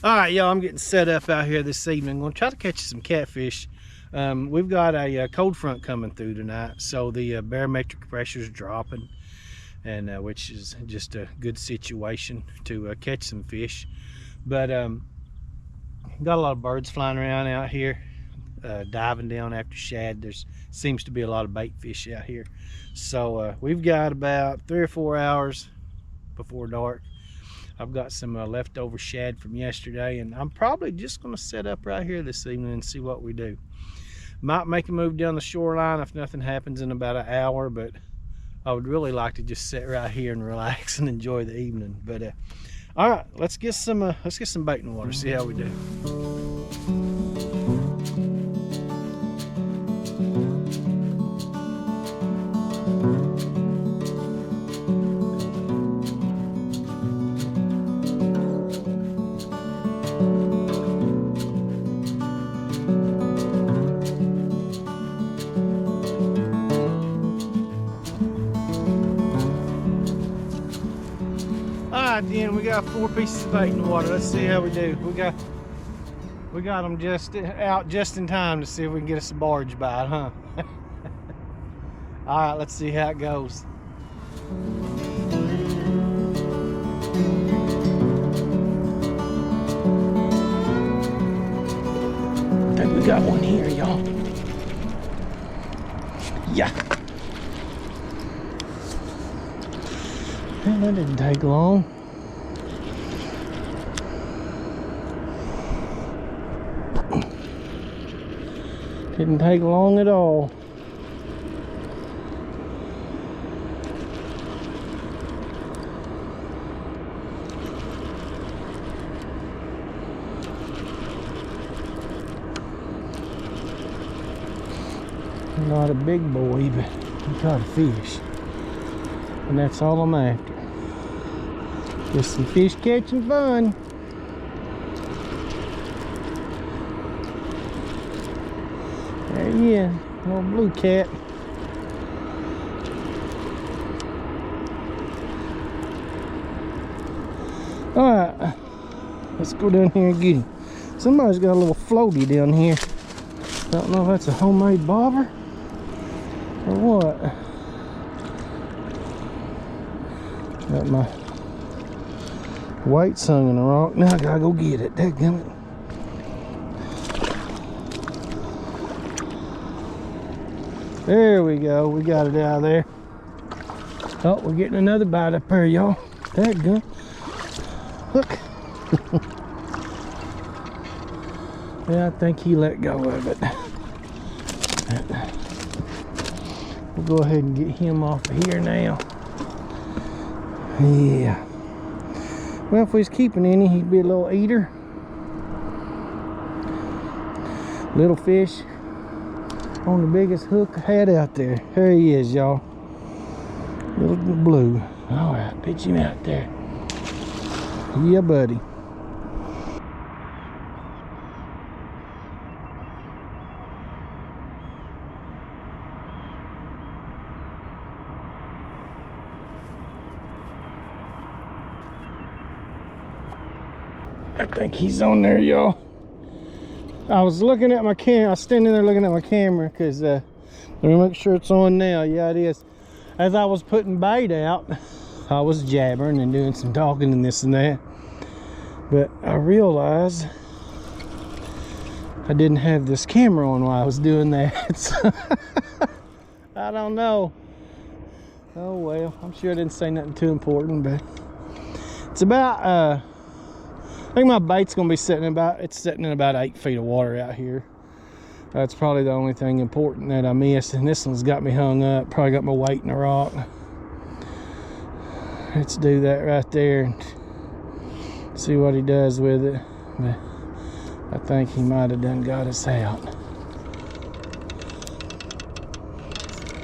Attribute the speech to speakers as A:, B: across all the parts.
A: All right, y'all, I'm getting set up out here this evening. I'm gonna try to catch some catfish. We've got a cold front coming through tonight, so the barometric pressure is dropping, and which is just a good situation to catch some fish. But got a lot of birds flying around out here, diving down after shad. There's seems to be a lot of bait fish out here, so we've got about 3 or 4 hours before dark. I've got some leftover shad from yesterday, and I'm probably just going to set up right here this evening and see what we do. Might make a move down the shoreline if nothing happens in about an hour, but I would really like to just sit right here and relax and enjoy the evening. But all right, let's get some bait in the water, see how we do. Then we got 4 pieces of bait in the water. Let's see how we do. We got them just out just in time to see if we can get us a barge bite, huh? All right, let's see how it goes. I think we got one here, y'all. Yeah. Well, that didn't take long. Didn't take long at all. Not a big boy, but he caught a fish. And that's all I'm after. Just some fish catching fun. There he is, little blue cat. Alright, let's go down here and get him. Somebody's got a little floaty down here. Don't know if that's a homemade bobber or what. Got my weights hung in the rock. Now I gotta go get it. Dadgummit. There we go. We got it out of there. Oh, we're getting another bite up there, y'all. Dadgum. Look. Yeah, I think he let go of it. We'll go ahead and get him off of here now. Yeah. Well, if we was keeping any, he'd be a little eater. Little fish on the biggest hook I had out there. There he is, y'all. Little blue. All right, pitch him out there. Yeah, buddy. I think he's on there, y'all. I was looking at my camera. I was standing there looking at my camera because let me make sure it's on now. Yeah, it is. As I was putting bait out, I was jabbering and doing some talking and this and that. But I realized I didn't have this camera on while I was doing that. So I don't know. Oh well, I'm sure I didn't say nothing too important, but it's about I think my bait's gonna be sitting in about 8 feet of water out here. That's probably the only thing important that I missed, and this one's got me hung up. Probably got my weight in the rock. Let's do that right there and see what he does with it. But I think he might have done got us out.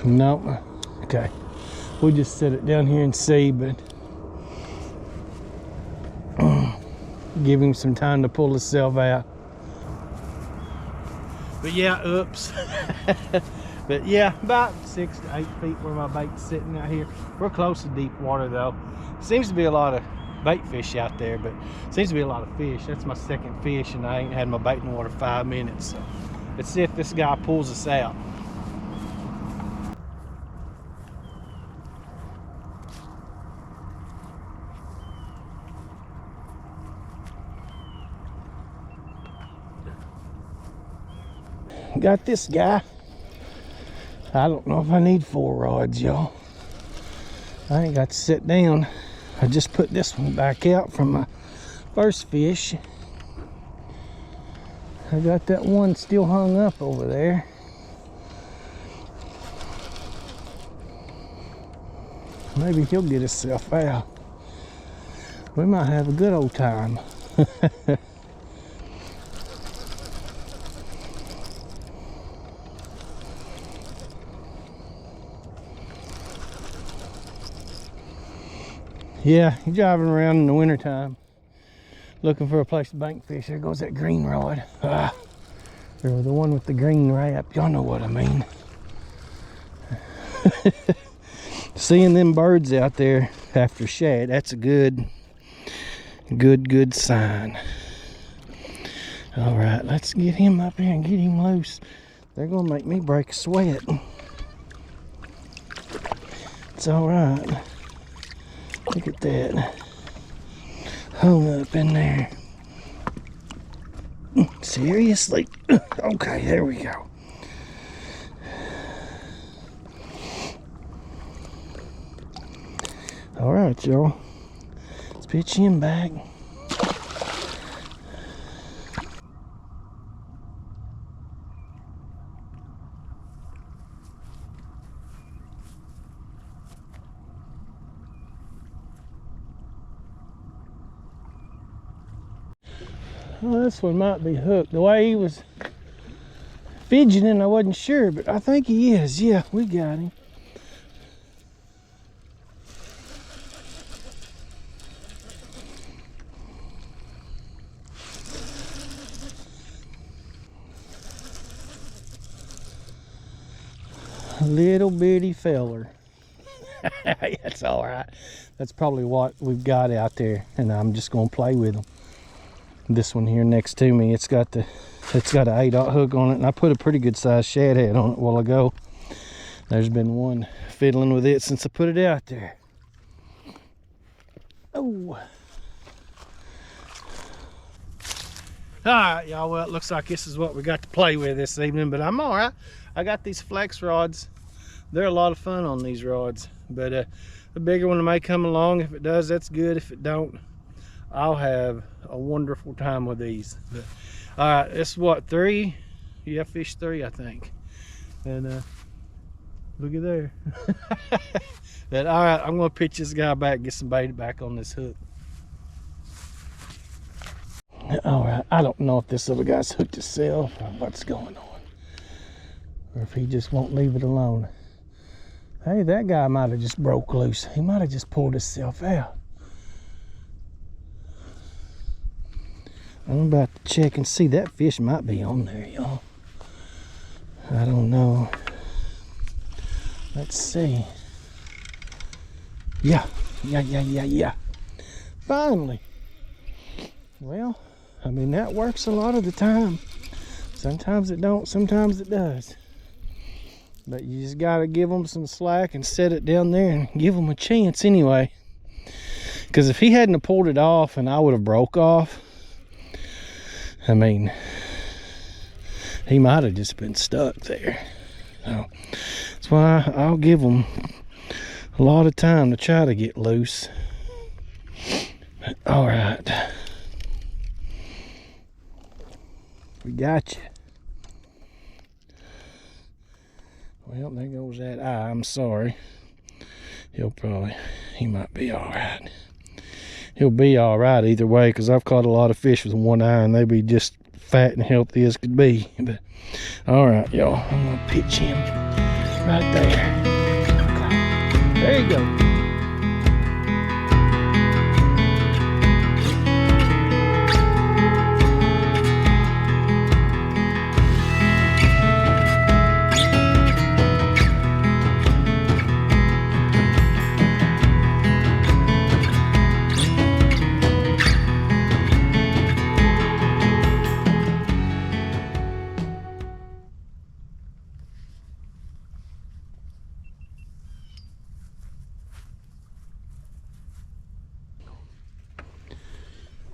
A: Nope. Okay. We'll just set it down here and see, but give him some time to pull himself out. But yeah, oops. But yeah, about 6 to 8 feet where my bait's sitting out here. We're close to deep water though. Seems to be a lot of bait fish out there, but seems to be a lot of fish. That's my second fish, and I ain't had my bait in the water 5 minutes. So let's see if this guy pulls us out. Got this guy. I don't know if I need 4 rods, y'all. I ain't got to sit down. I just put this one back out from my first fish. I got that one still hung up over there. Maybe he'll get himself out. We might have a good old time. Yeah, you're driving around in the wintertime looking for a place to bank fish. There goes that green rod. Or the one with the green wrap. Y'all know what I mean. Seeing them birds out there after shad, that's a good sign. All right, let's get him up here and get him loose. They're gonna make me break a sweat. It's all right. Look at that. Hung up in there. Seriously? Okay, there we go. All right, y'all. Let's pitch him back. Well, this one might be hooked. The way he was fidgeting, I wasn't sure, but I think he is. Yeah, we got him. A little bitty feller. That's all right. That's probably what we've got out there, and I'm just gonna play with them. This one here next to me, it's got an 8/0 hook on it, and I put a pretty good sized shad head on it a while ago. There's been one fiddling with it since I put it out there. Oh. All right, y'all. Well, it looks like this is what we got to play with this evening, but I'm all right. I got these flex rods. They're a lot of fun on these rods, but a bigger one may come along. If it does, that's good. If it don't, I'll have a wonderful time with these. But, all right, it's what, 3? Yeah, fish 3, I think. And look at there. But all right, I'm gonna pitch this guy back, get some bait back on this hook. All right, I don't know if this other guy's hooked himself or what's going on, or if he just won't leave it alone. Hey, that guy might have just broke loose. He might have just pulled himself out. I'm about to check and see. That fish might be on there, y'all. I don't know. Let's see. Yeah. Finally. Well, I mean, that works a lot of the time. Sometimes it don't, sometimes it does. But you just gotta give them some slack and set it down there and give them a chance anyway. Because if he hadn't have pulled it off and I would have broke off, I mean, he might have just been stuck there. So that's why I'll give them a lot of time to try to get loose. But, all right. We got you. Well, there goes that eye. I'm sorry. He might be all right. He'll be all right either way, because I've caught a lot of fish with one eye and they be just fat and healthy as could be. But all right, y'all, I'm gonna pitch him right there. Okay. There you go.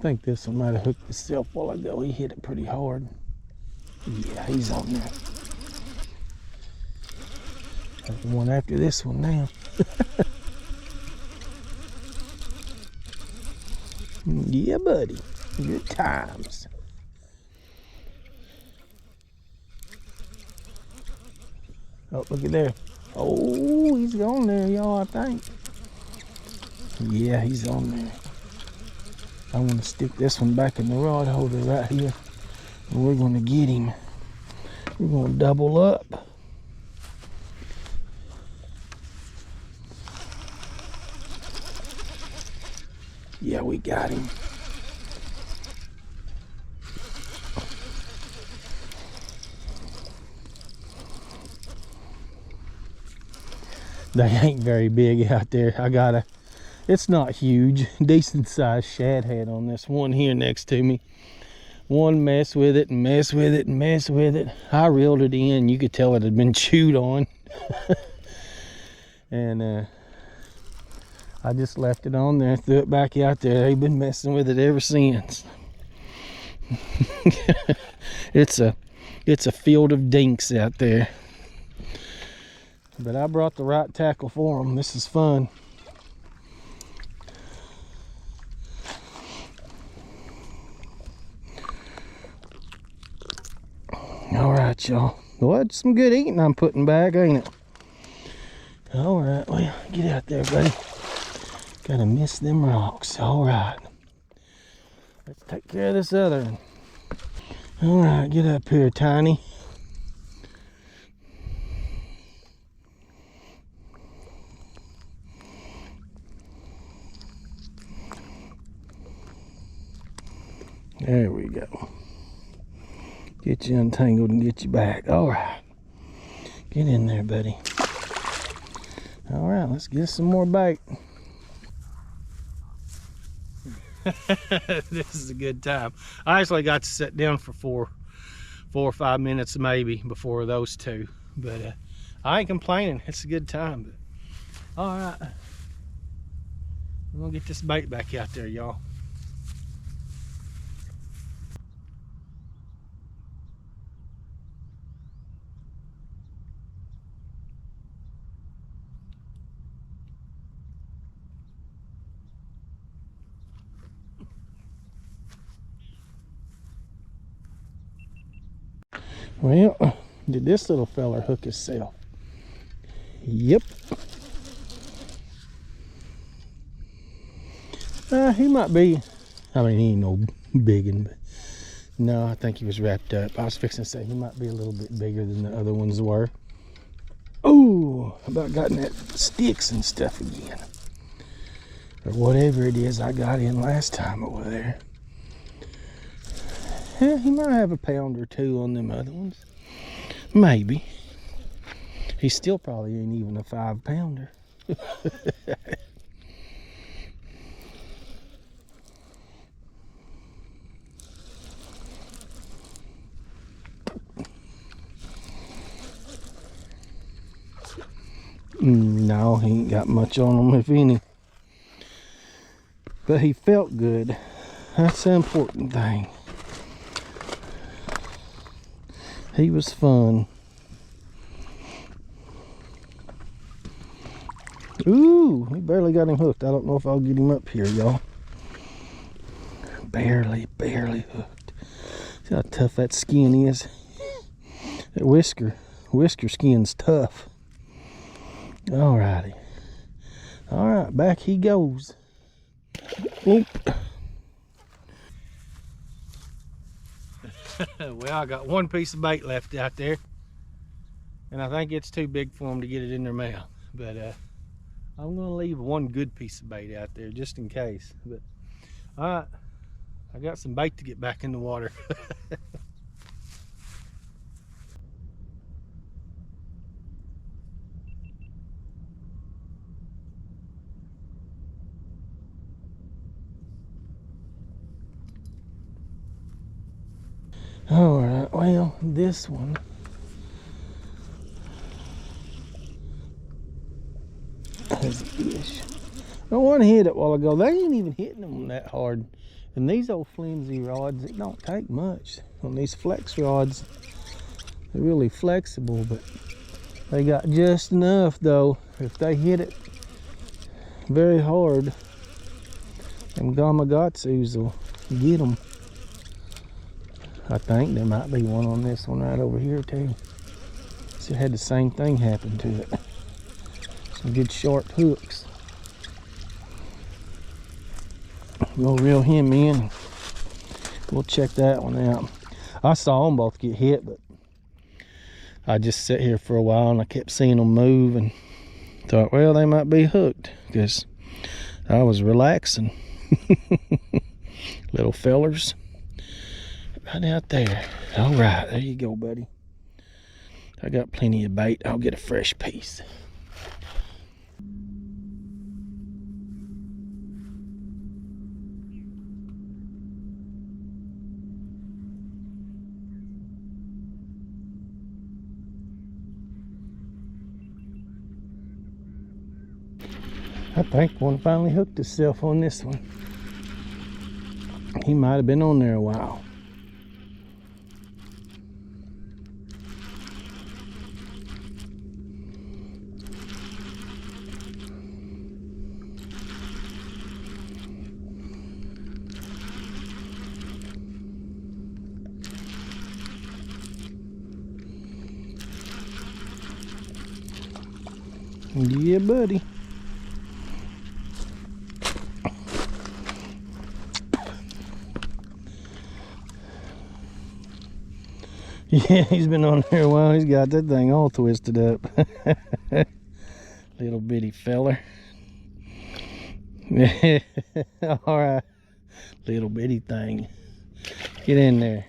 A: think this one might have hooked itself while ago. He hit it pretty hard. Yeah, he's on there. There's one after this one now. Yeah, buddy. Good times. Oh, look at there. Oh, he's on there, y'all, I think. Yeah, he's on there. I want to stick this one back in the rod holder right here. And we're going to get him. We're going to double up. Yeah, we got him. They ain't very big out there. It's not huge, decent sized shad head on this one here next to me. One mess with it and mess with it and mess with it. I reeled it in. You could tell it had been chewed on. And I just left it on there, threw it back out there. They've been messing with it ever since. It's a field of dinks out there. But I brought the right tackle for them. This is fun. All right, y'all. Well, that's some good eating I'm putting back, ain't it? All right, well, get out there, buddy. Gotta miss them rocks. All right. Let's take care of this other one. All right, get up here, Tiny. There we go. Get you untangled and get you back. All right. Get in there, buddy. All right, let's get some more bait. This is a good time. I actually got to sit down for four or 5 minutes maybe before those two. But I ain't complaining. It's a good time. But, all right. I'm going to get this bait back out there, y'all. Well, did this little feller hook himself? Yep. He might be, I mean, he ain't no biggin', but no, I think he was wrapped up. I was fixing to say he might be a little bit bigger than the other ones were. Oh, about gotten that sticks and stuff again. Or whatever it is I got in last time over there. Yeah, he might have a pound or two on them other ones. Maybe. He still probably ain't even a 5-pounder. No, he ain't got much on him, if any. But he felt good. That's the important thing. He was fun. Ooh, we barely got him hooked. I don't know if I'll get him up here, y'all. Barely hooked. See how tough that skin is? That whisker skin's tough. Alrighty. Alright, back he goes. Oop. Well, I got one piece of bait left out there, and I think it's too big for them to get it in their mouth. But I'm gonna leave one good piece of bait out there just in case. But all right, I got some bait to get back in the water. All right, well, this one has a fish. No one hit it a while ago. They ain't even hitting them that hard And these old flimsy rods, it don't take much. On these flex rods, they're really flexible, but they got just enough though. If they hit it very hard, them Gamakatsus will get them. I think there might be one on this one right over here too. So it had the same thing happen to it. Some good sharp hooks. We'll reel him in. We'll check that one out. I saw them both get hit, but I just sat here for a while and I kept seeing them move and thought, well, they might be hooked, because I was relaxing. Little fellers right out there. All right, there you go, buddy. I got plenty of bait. I'll get a fresh piece. I think one finally hooked himself on this one. He might have been on there a while. Yeah, buddy. Yeah, he's been on there a while. He's got that thing all twisted up. Little bitty feller. All right. Little bitty thing. Get in there.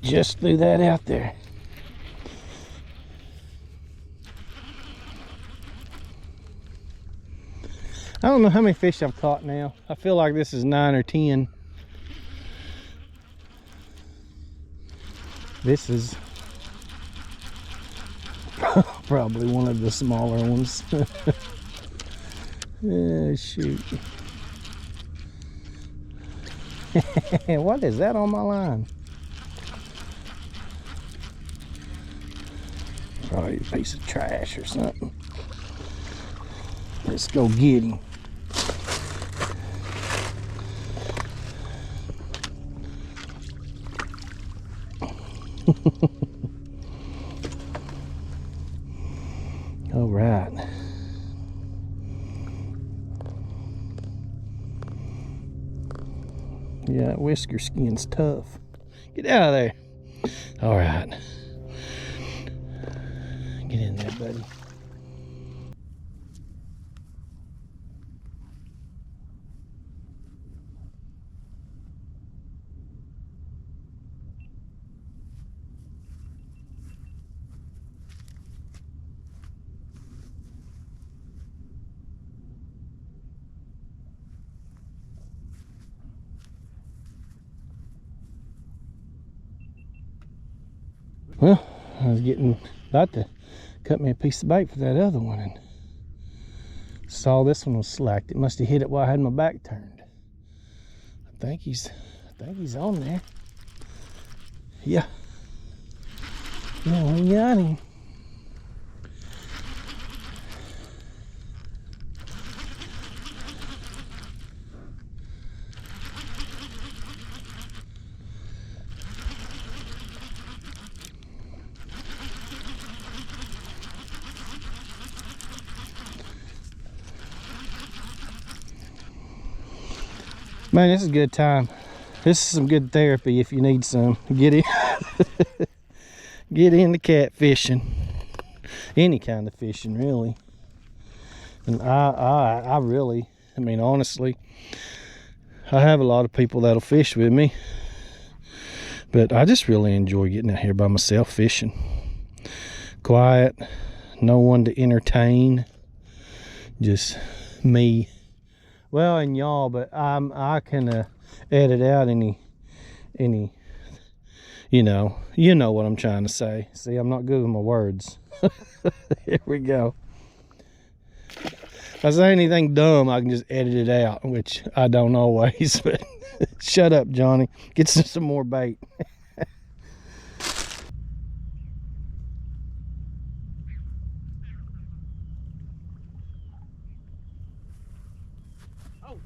A: Just threw that out there. I don't know how many fish I've caught now. I feel like this is 9 or 10. This is probably one of the smaller ones. Oh, shoot. What is that on my line? Probably a piece of trash or something. Let's go get him. All right. Yeah, that whisker skin's tough. Get out of there. All right. Get in there, buddy. Well, I was about to cut me a piece of bait for that other one, and saw this one was slacked. It must have hit it while I had my back turned. I think he's on there. Yeah. Yeah, we got him. Man, this is a good time. This is some good therapy if you need some. Get in. Get into catfishing. Any kind of fishing, really. And I really, I mean, honestly, I have a lot of people that'll fish with me, but I just really enjoy getting out here by myself fishing. Quiet, no one to entertain, just me. Well, and y'all, but I can edit out any You know what I'm trying to say. See, I'm not good with my words. Here we go. If I say anything dumb, I can just edit it out, which I don't always, but shut up, Johnny. Get some more bait. Oh.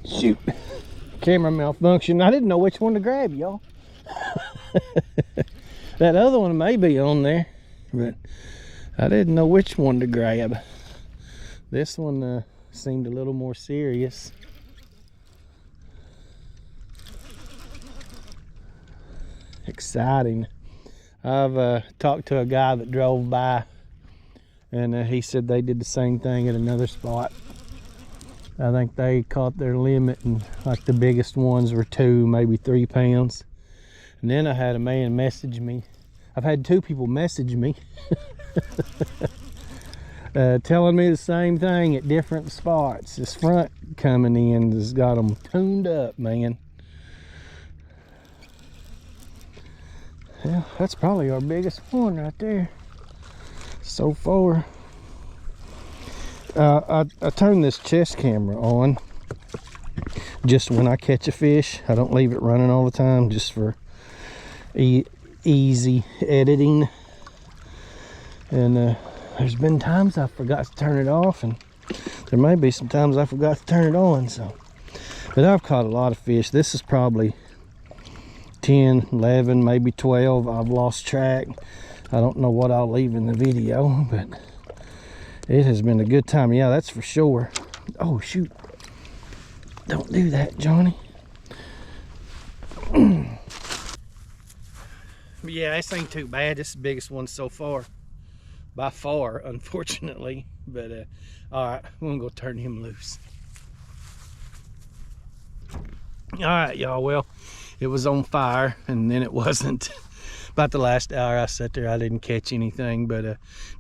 A: Shoot. Camera malfunction. I didn't know which one to grab, y'all. That other one may be on there, but I didn't know which one to grab. This one seemed a little more serious. Exciting. I've talked to a guy that drove by, and he said they did the same thing at another spot. I think they caught their limit, and like the biggest ones were 2, maybe 3 pounds. And then I had a man message me. I've had 2 people message me telling me the same thing at different spots. This front coming in has got them tuned up, man. Well, that's probably our biggest one right there so far. I turn this chest camera on just when I catch a fish. I don't leave it running all the time, just for easy editing. And there's been times I forgot to turn it off, and there may be some times I forgot to turn it on. So, but I've caught a lot of fish. This is probably 10, 11, maybe 12. I've lost track. I don't know what I'll leave in the video, but it has been a good time. Yeah, that's for sure. Oh, shoot. Don't do that, Johnny. Yeah, this ain't too bad. This is the biggest one so far. By far, unfortunately. But, all right, I'm going to go turn him loose. All right, y'all. Well, it was on fire, and then it wasn't. About the last hour I sat there, I didn't catch anything, but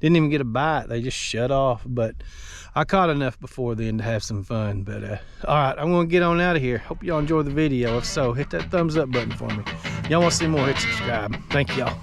A: didn't even get a bite. They just shut off. But I caught enough before then to have some fun. But all right, I'm gonna get on out of here. Hope y'all enjoy the video. If so, hit that thumbs up button for me. Y'all want to see more, hit subscribe. Thank y'all.